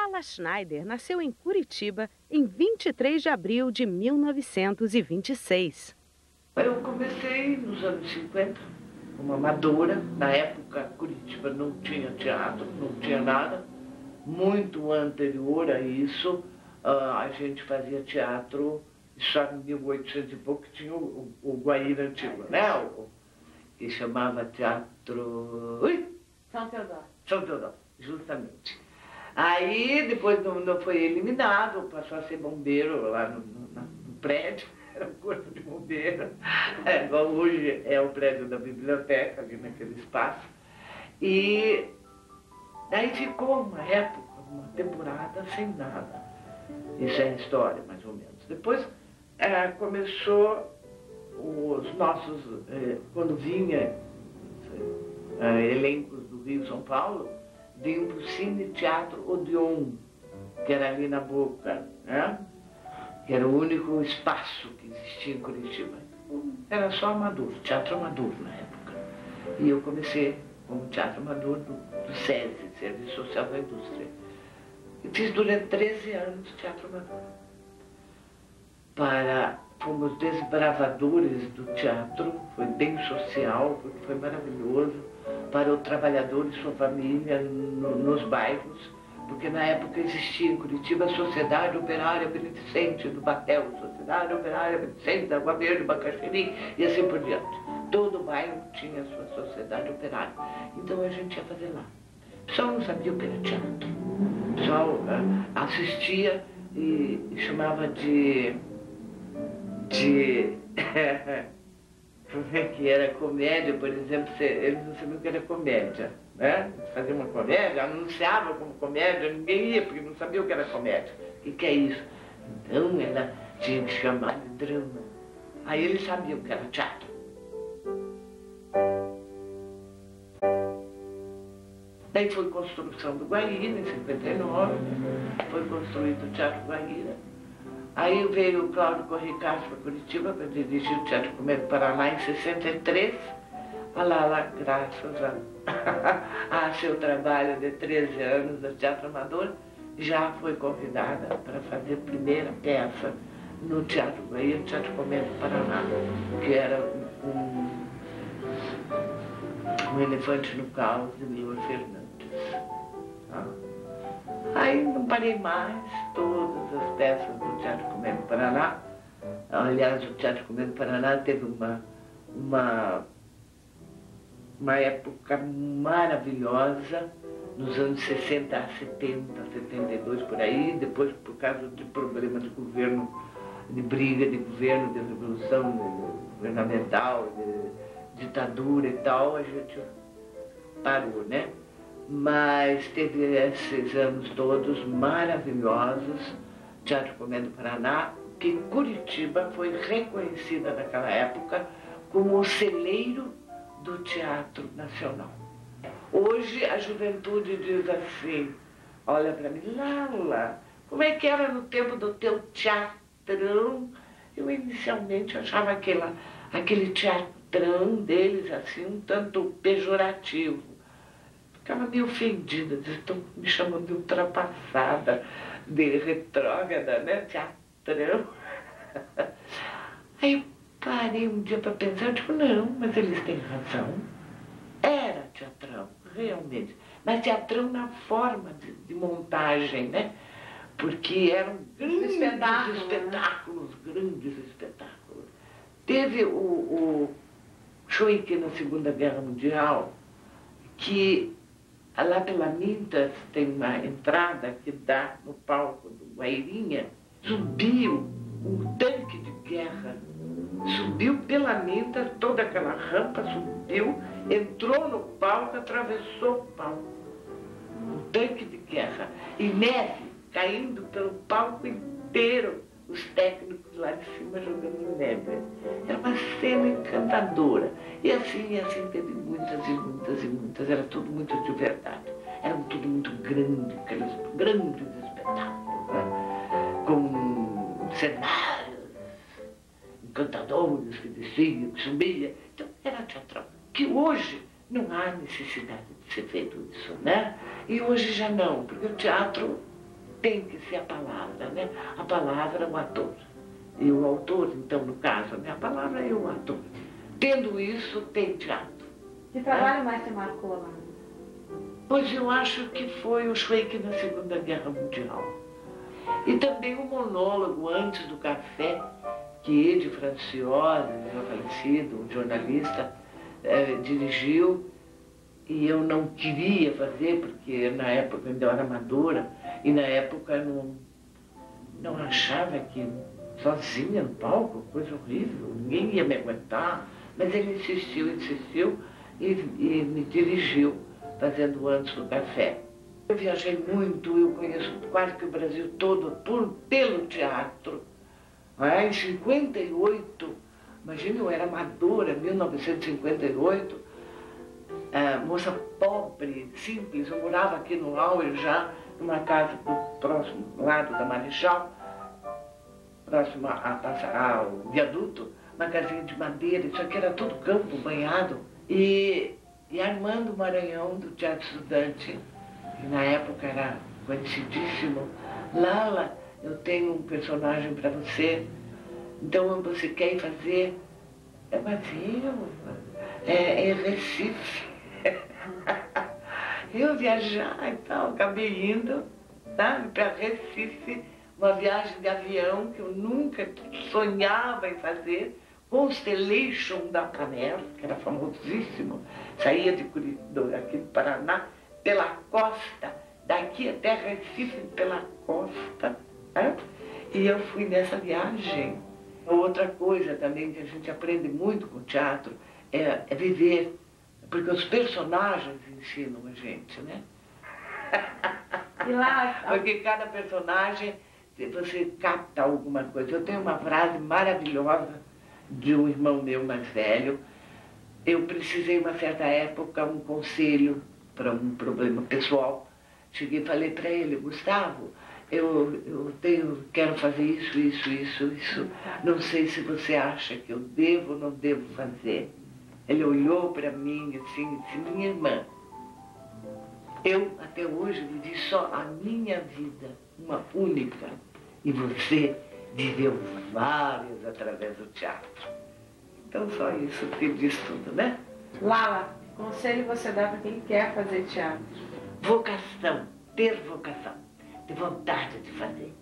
Lala Schneider nasceu em Curitiba em 23 de abril de 1926. Eu comecei nos anos 50, como amadora. Na época, Curitiba não tinha teatro, não tinha nada. Muito anterior a isso, a gente fazia teatro, só em 1800 e pouco tinha o Guaíra Antigo, né? Que chamava Teatro... São Teodoro. São Teodoro, justamente. Aí, depois não foi eliminado, passou a ser bombeiro lá no prédio, era o corpo de bombeiro. Igual hoje é o prédio da biblioteca, ali naquele espaço. E daí ficou uma época, uma temporada sem nada. Isso é a história, mais ou menos. Depois começou os nossos, quando vinha elencos do Rio e São Paulo, vinham para o Cine Teatro Odeon, que era ali na Boca, né? Que era o único espaço que existia em Curitiba. Era só amador, teatro amador na época. E eu comecei como teatro amador do SESI, Serviço Social da Indústria. E fiz durante 13 anos teatro amador. Fomos desbravadores do teatro, foi bem social, porque foi maravilhoso, para o trabalhador e sua família nos bairros, porque na época existia em Curitiba a Sociedade Operária Beneficente do Batel, Sociedade Operária Beneficente da Água Verde, Bacaxiri e assim por diante. Todo bairro tinha a sua sociedade operária. Então a gente ia fazer lá. O pessoal não sabia o que era teatro. O pessoal assistia e chamava de como é que era comédia, por exemplo, eles não sabiam o que era comédia, né? Eles faziam uma comédia, anunciavam como comédia, ninguém ia porque não sabia o que era comédia. O que é isso? Então ela tinha que chamar de drama. Aí eles sabiam que era teatro. Daí foi construção do Guaíra, em 59, foi construído o Teatro Guaíra. Aí veio o Cláudio Corricaz para Curitiba para dirigir o Teatro Comédia Paraná em 63. A Lala, graças a seu trabalho de 13 anos de teatro amador, já foi convidada para fazer a primeira peça no Teatro Guaíra, Teatro Comédia Paraná, que era um Elefante no Caos de Milor Fernandes. Aí não parei mais, todas as peças do Teatro Comédia Paraná. Aliás, o Teatro Comédia Paraná teve uma época maravilhosa, nos anos 60 a 70, 72, por aí. Depois, por causa de problemas de governo, de briga de governo, de revolução governamental, de ditadura e tal, a gente parou, né? Mas teve esses anos todos maravilhosos, Teatro Comédia Paraná, que Curitiba foi reconhecida naquela época como o celeiro do teatro nacional. Hoje a juventude diz assim, olha para mim, Lala, como é que era no tempo do teu teatrão? Eu inicialmente achava aquele teatrão deles assim, um tanto pejorativo. Ficava meio ofendida, estão me chamando de ultrapassada, de retrógrada, né? Teatrão. Aí eu parei um dia para pensar, eu digo, não, mas eles têm razão. Era teatrão, realmente. Mas teatrão na forma de montagem, né? Porque eram grandes espetáculos, grandes espetáculos. Teve o Choique na Segunda Guerra Mundial, que lá pela Mintas tem uma entrada que dá no palco do Guairinha, subiu um tanque de guerra, subiu pela Mintas, toda aquela rampa subiu, entrou no palco, atravessou o palco. Um tanque de guerra. E neve caindo pelo palco inteiro, os técnicos lá de cima jogando neve. Era uma cena encantadora. E assim teve muitas e muitas e muitas. Era tudo muito de verdade. Era tudo muito grande, aqueles grandes espetáculos, né? Com cenários encantadores que desciam, que subiam. Então era teatral. Que hoje não há necessidade de ser feito isso, né? E hoje já não, porque o teatro tem que ser a palavra, né? A palavra, o ator. E o autor, então, no caso, né? A palavra e o ator. Tendo isso, tem teatro. Que trabalho mais te marcou lá? Pois eu acho que foi o Schweik na Segunda Guerra Mundial. E também o monólogo antes do café, que Edi Francioli, já falecido, um jornalista, dirigiu. E eu não queria fazer, porque na época eu ainda era amadora, e na época não achava que sozinha no palco, coisa horrível, ninguém ia me aguentar. Mas ele insistiu e me dirigiu, fazendo antes do café. Eu viajei muito, eu conheço quase que o Brasil todo pelo teatro. Em 58, imagina, eu era amadora, 1958, moça pobre, simples, eu morava aqui no Auer já, numa casa do próximo lado da Marechal, próximo ao viaduto, uma casinha de madeira, isso aqui era tudo campo banhado. E Armando Maranhão, do Teatro Estudante, que na época era conhecidíssimo. Lala, eu tenho um personagem para você, então você quer ir fazer? Mas é Recife. Eu viajar e tal, acabei indo, sabe, para Recife, uma viagem de avião que eu nunca sonhava em fazer, Constellation da Panera, que era famosíssimo, saía aqui do Paraná, pela costa, daqui até Recife pela costa, né? E eu fui nessa viagem. Outra coisa também que a gente aprende muito com o teatro é viver, porque os personagens ensinam a gente, né? E lá... Porque cada personagem, você capta alguma coisa. Eu tenho uma frase maravilhosa de um irmão meu mais velho. Eu precisei, uma certa época, um conselho para um problema pessoal. Cheguei e falei para ele: Gustavo, quero fazer isso. Não sei se você acha que eu devo ou não devo fazer. Ele olhou para mim assim e disse: minha irmã, eu até hoje vivi só a minha vida, uma única, e você viveu várias através do teatro. Então só isso que diz tudo, né? Lala, que conselho você dá para quem quer fazer teatro? Vocação, ter vocação, ter vontade de fazer.